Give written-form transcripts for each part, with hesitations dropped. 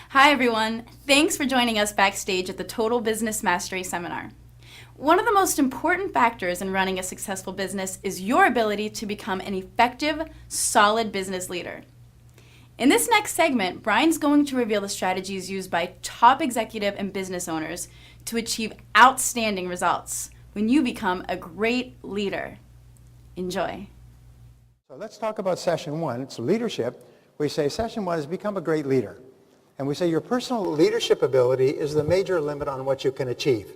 Hi, everyone. Thanks for joining us backstage at the Total Business Mastery Seminar. One of the most important factors in running a successful business is your ability to become an effective, solid business leader. In this next segment, Brian's going to reveal the strategies used by top executive and business owners to achieve outstanding results when you become a great leader. Enjoy. So let's talk about session one. It's leadership. We say session one is become a great leader. And we say your personal leadership ability is the major limit on what you can achieve.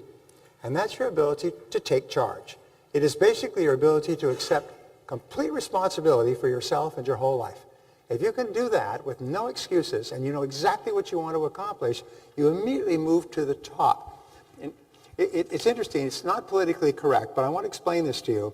And that's your ability to take charge. It is basically your ability to accept complete responsibility for yourself and your whole life. If you can do that with no excuses and you know exactly what you want to accomplish, you immediately move to the top. And it's interesting. It's not politically correct, but I want to explain this to you.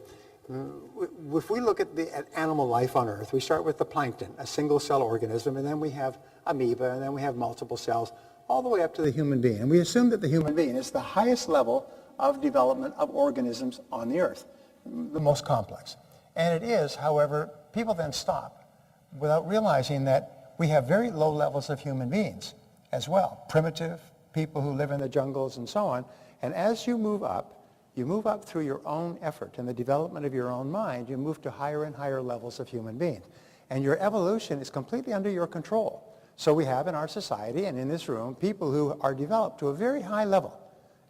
If we look at animal life on Earth, we start with the plankton, a single-cell organism, and then we have amoeba, and then we have multiple cells, all the way up to the human being. And we assume that the human being is the highest level of development of organisms on the Earth, the most complex. And it is, however, people then stop without realizing that we have very low levels of human beings as well, primitive people who live in the jungles and so on. And as you move up through your own effort and the development of your own mind, you move to higher and higher levels of human beings. And your evolution is completely under your control. So we have in our society and in this room people who are developed to a very high level.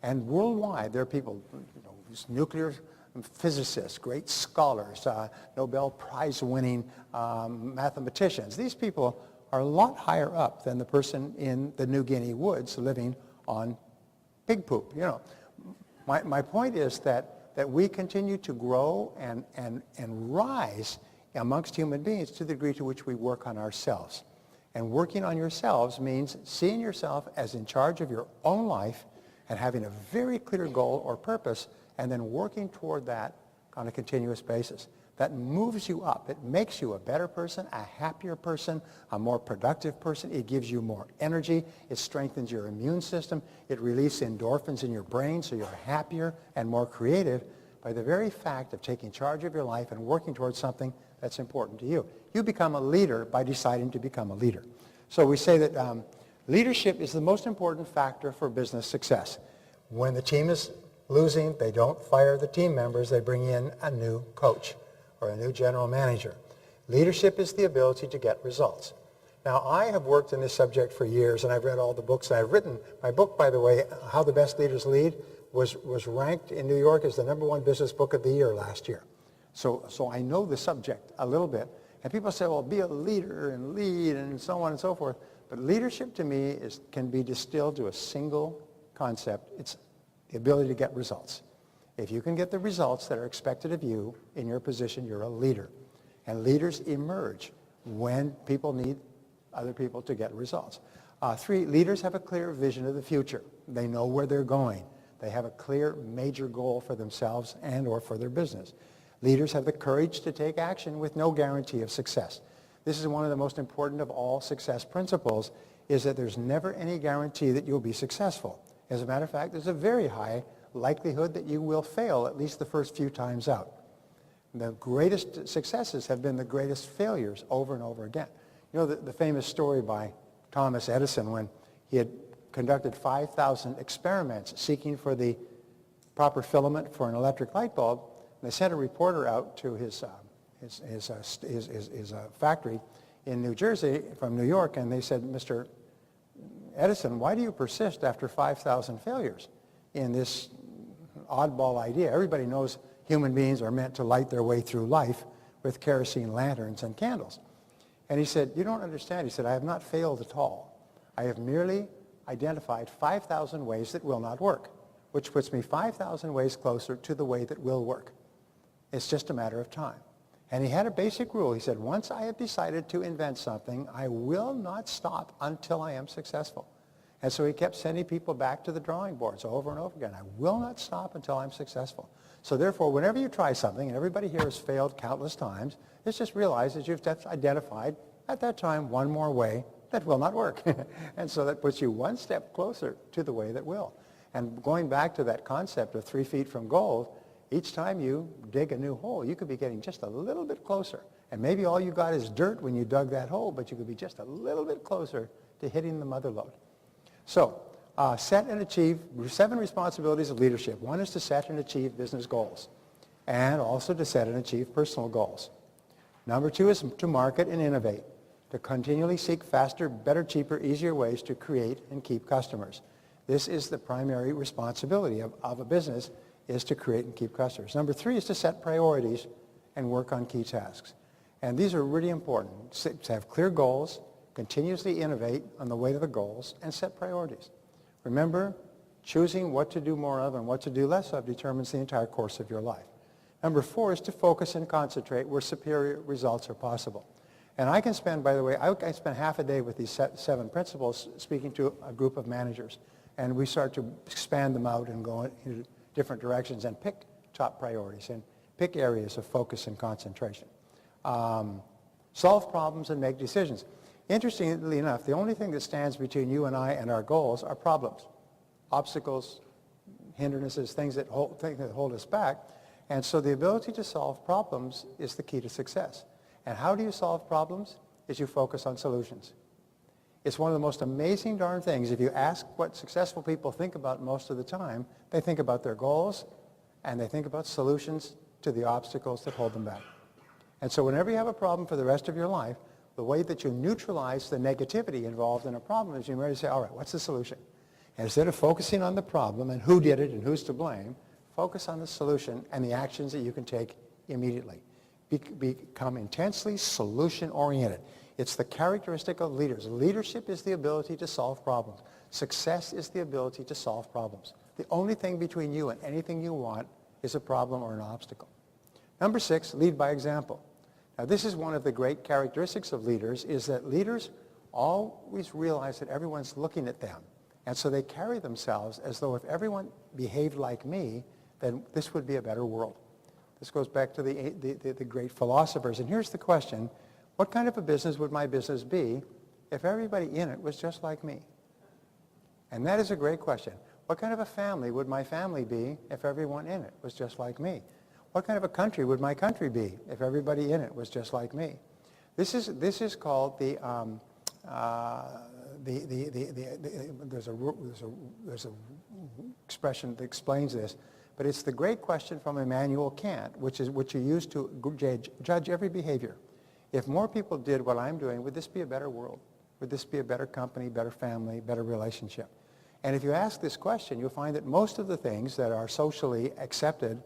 And worldwide, there are people, nuclear physicists, great scholars, Nobel Prize-winning mathematicians. These people are a lot higher up than the person in the New Guinea woods living on pig poop. My point is that we continue to grow and rise amongst human beings to the degree to which we work on ourselves. And working on yourselves means seeing yourself as in charge of your own life and having a very clear goal or purpose and then working toward that on a continuous basis. That moves you up. It makes you a better person, a happier person, a more productive person. It gives you more energy. It strengthens your immune system. It releases endorphins in your brain so you're happier and more creative by the very fact of taking charge of your life and working towards something that's important to you. You become a leader by deciding to become a leader. So we say that leadership is the most important factor for business success. When the team is losing, they don't fire the team members. They bring in a new coach or a new general manager. Leadership is the ability to get results. Now, I have worked in this subject for years, and I've read all the books I've written. My book, by the way, How the Best Leaders Lead, was ranked in New York as the #1 business book of the year last year. So I know the subject a little bit. And people say, well, be a leader and lead and so on and so forth. But leadership to me can be distilled to a single concept. It's the ability to get results. If you can get the results that are expected of you in your position, you're a leader. And leaders emerge when people need other people to get results. 3, leaders have a clear vision of the future. They know where they're going. They have a clear major goal for themselves and or for their business. Leaders have the courage to take action with no guarantee of success. This is one of the most important of all success principles, is that there's never any guarantee that you'll be successful. As a matter of fact, there's a very high likelihood that you will fail at least the first few times out. The greatest successes have been the greatest failures over and over again. The famous story by Thomas Edison when he had conducted 5,000 experiments seeking for the proper filament for an electric light bulb. They sent a reporter out to his factory in New Jersey from New York, and they said, Mr. Edison, why do you persist after 5,000 failures in this oddball idea? Everybody knows human beings are meant to light their way through life with kerosene lanterns and candles. And he said, you don't understand. He said, I have not failed at all. I have merely identified 5,000 ways that will not work, which puts me 5,000 ways closer to the way that will work. It's just a matter of time. And he had a basic rule. He said, once I have decided to invent something, I will not stop until I am successful. And so he kept sending people back to the drawing boards over and over again. I will not stop until I'm successful. So therefore, whenever you try something, and everybody here has failed countless times, let's just realize that you've identified at that time one more way that will not work. And so that puts you one step closer to the way that will. And going back to that concept of 3 feet from gold, each time you dig a new hole, you could be getting just a little bit closer. And maybe all you got is dirt when you dug that hole, but you could be just a little bit closer to to hitting the mother lode. So, set and achieve 7 responsibilities of leadership. One is to set and achieve business goals, and also to set and achieve personal goals. Number 2 is to market and innovate, to continually seek faster, better, cheaper, easier ways to create and keep customers. This is the primary responsibility of a business, is to create and keep customers. Number 3 is to set priorities and work on key tasks. And these are really important, to have clear goals, continuously innovate on the way to the goals, and set priorities. Remember, choosing what to do more of and what to do less of determines the entire course of your life. Number 4 is to focus and concentrate where superior results are possible. And I can spend, by the way, I spend half a day with these 7 principles speaking to a group of managers. And we start to expand them out and go in different directions and pick top priorities and pick areas of focus and concentration. Solve problems and make decisions. Interestingly enough, the only thing that stands between you and I and our goals are problems, obstacles, hindrances, things that hold us back. And so the ability to solve problems is the key to success. And how do you solve problems? Is you focus on solutions. It's one of the most amazing darn things. If you ask what successful people think about most of the time, they think about their goals and they think about solutions to the obstacles that hold them back. And so whenever you have a problem for the rest of your life, the way that you neutralize the negativity involved in a problem is you merely say, all right, what's the solution? And instead of focusing on the problem and who did it and who's to blame, focus on the solution and the actions that you can take immediately. Become intensely solution-oriented. It's the characteristic of leaders. Leadership is the ability to solve problems. Success is the ability to solve problems. The only thing between you and anything you want is a problem or an obstacle. Number 6, lead by example. Now, this is one of the great characteristics of leaders, is that leaders always realize that everyone's looking at them. And so they carry themselves as though if everyone behaved like me, then this would be a better world. This goes back to the great philosophers. And here's the question. What kind of a business would my business be if everybody in it was just like me? And that is a great question. What kind of a family would my family be if everyone in it was just like me? What kind of a country would my country be if everybody in it was just like me? This is called there's a expression that explains this, but it's the great question from Immanuel Kant, which you use to judge every behavior. If more people did what I'm doing, would this be a better world? Would this be a better company, better family, better relationship? And if you ask this question, you'll find that most of the things that are socially accepted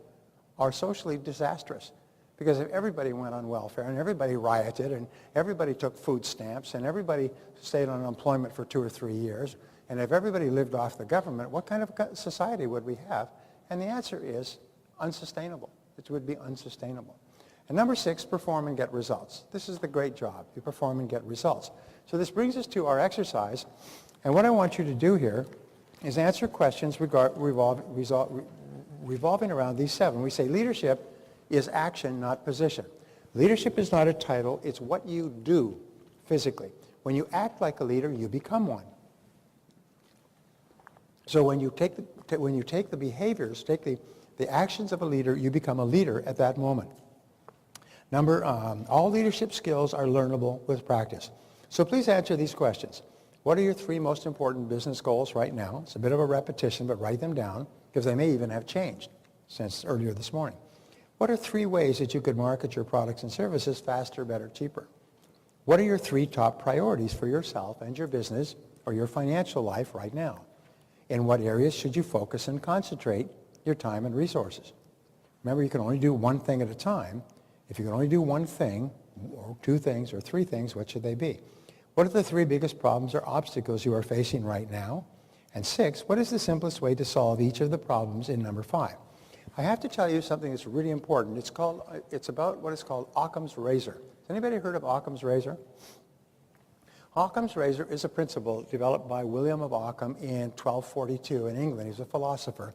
are socially disastrous. Because if everybody went on welfare and everybody rioted and everybody took food stamps and everybody stayed on unemployment for 2 or 3 years, and if everybody lived off the government, what kind of society would we have? And the answer is unsustainable. It would be unsustainable. And number 6, perform and get results. This is the great job. You perform and get results. So this brings us to our exercise. And what I want you to do here is answer questions revolving around these 7. We say leadership is action, not position. Leadership is not a title. It's what you do physically. When you act like a leader, you become one. So when you take the behaviors, take the actions of a leader, you become a leader at that moment. All leadership skills are learnable with practice. So please answer these questions. What are your 3 most important business goals right now? It's a bit of a repetition, but write them down, because they may even have changed since earlier this morning. What are 3 ways that you could market your products and services faster, better, cheaper? What are your 3 top priorities for yourself and your business or your financial life right now? In what areas should you focus and concentrate your time and resources? Remember, you can only do one thing at a time. If you can only do one thing, or 2 things, or 3 things, what should they be? What are the 3 biggest problems or obstacles you are facing right now? And 6, what is the simplest way to solve each of the problems in number 5? I have to tell you something that's really important. It's about what is called Occam's razor. Has anybody heard of Occam's razor? Occam's razor is a principle developed by William of Ockham in 1242 in England. He's a philosopher.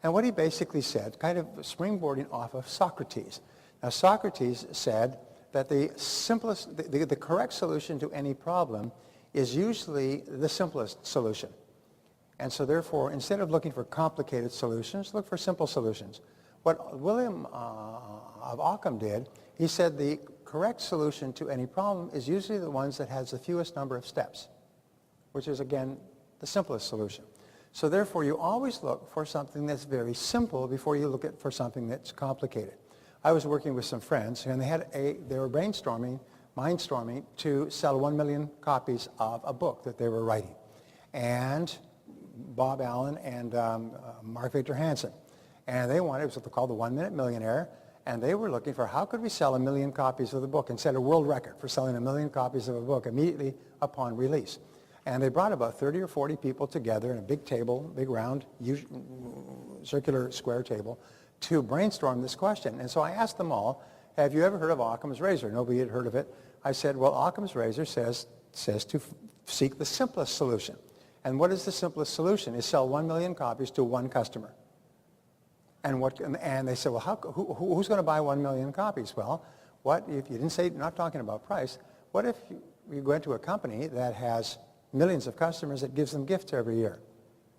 And what he basically said, kind of springboarding off of Socrates. Now, Socrates said that the correct solution to any problem is usually the simplest solution. And so therefore, instead of looking for complicated solutions, look for simple solutions. What William of Ockham did, he said the correct solution to any problem is usually the ones that has the fewest number of steps. which is, again, the simplest solution. So therefore, you always look for something that's very simple before you look for something that's complicated. I was working with some friends, and they were mindstorming to sell 1 million copies of a book that they were writing. And Bob Allen and Mark Victor Hansen. And they wanted, it was what they called the 1 Minute Millionaire, and they were looking for how could we sell 1 million copies of the book and set a world record for selling 1 million copies of a book immediately upon release. And they brought about 30 or 40 people together in a big table, big round, circular square table, to brainstorm this question. And so I asked them all, have you ever heard of Occam's razor? Nobody had heard of it. I said, well, Occam's razor says to seek the simplest solution. And what is the simplest solution? Is sell 1 million copies to one customer. And they said, well, who's going to buy 1 million copies? Well, what if you didn't say, not talking about price, what if you go into a company that has millions of customers that gives them gifts every year?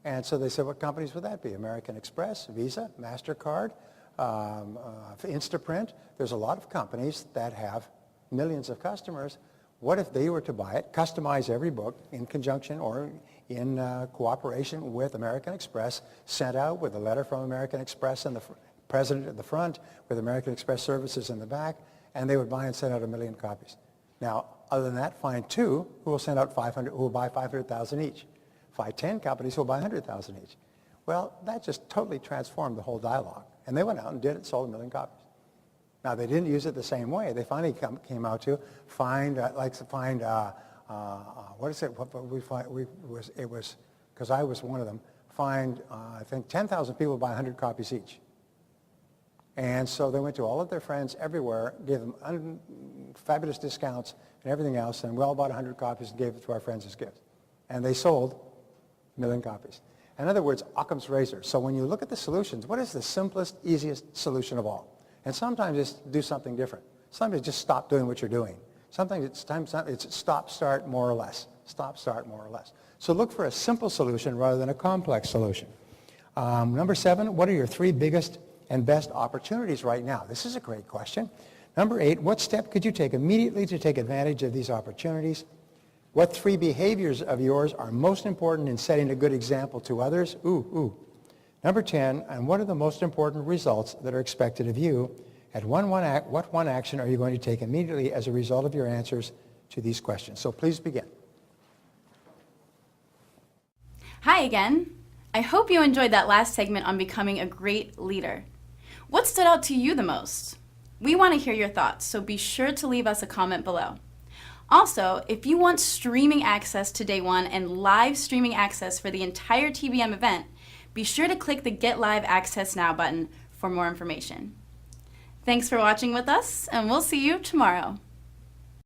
And so they said, what companies would that be? American Express, Visa, MasterCard, Instaprint. There's a lot of companies that have millions of customers. What if they were to buy it, customize every book in conjunction or in cooperation with American Express, sent out with a letter from American Express and the president at the front, with American Express services in the back, and they would buy and send out 1 million copies. Now, other than that, find two who will send out 500, who will buy 500,000 each. Find 10 companies who will buy 100,000 each. Well, that just totally transformed the whole dialogue. And they went out and did it, sold 1 million copies. Now, they didn't use it the same way. They finally came out to find, what is it? It was, because I was one of them, find, I think, 10,000 people buy 100 copies each. And so they went to all of their friends everywhere, gave them fabulous discounts and everything else, and we all bought 100 copies and gave it to our friends as gifts. And they sold 1 million copies. In other words, Occam's razor. So when you look at the solutions, what is the simplest, easiest solution of all? And sometimes it's do something different. Sometimes just stop doing what you're doing. Sometimes it's stop, start, more or less. Stop, start, more or less. So look for a simple solution rather than a complex solution. Number 7, what are your 3 biggest and best opportunities right now? This is a great question. Number 8, what step could you take immediately to take advantage of these opportunities? What 3 behaviors of yours are most important in setting a good example to others? Number 10, and what are the most important results that are expected of you? And what one action are you going to take immediately as a result of your answers to these questions? So please begin. Hi again. I hope you enjoyed that last segment on becoming a great leader. What stood out to you the most? We want to hear your thoughts, so be sure to leave us a comment below. Also, if you want streaming access to Day One and live streaming access for the entire TBM event, be sure to click the Get Live Access Now button for more information. Thanks for watching with us, and we'll see you tomorrow.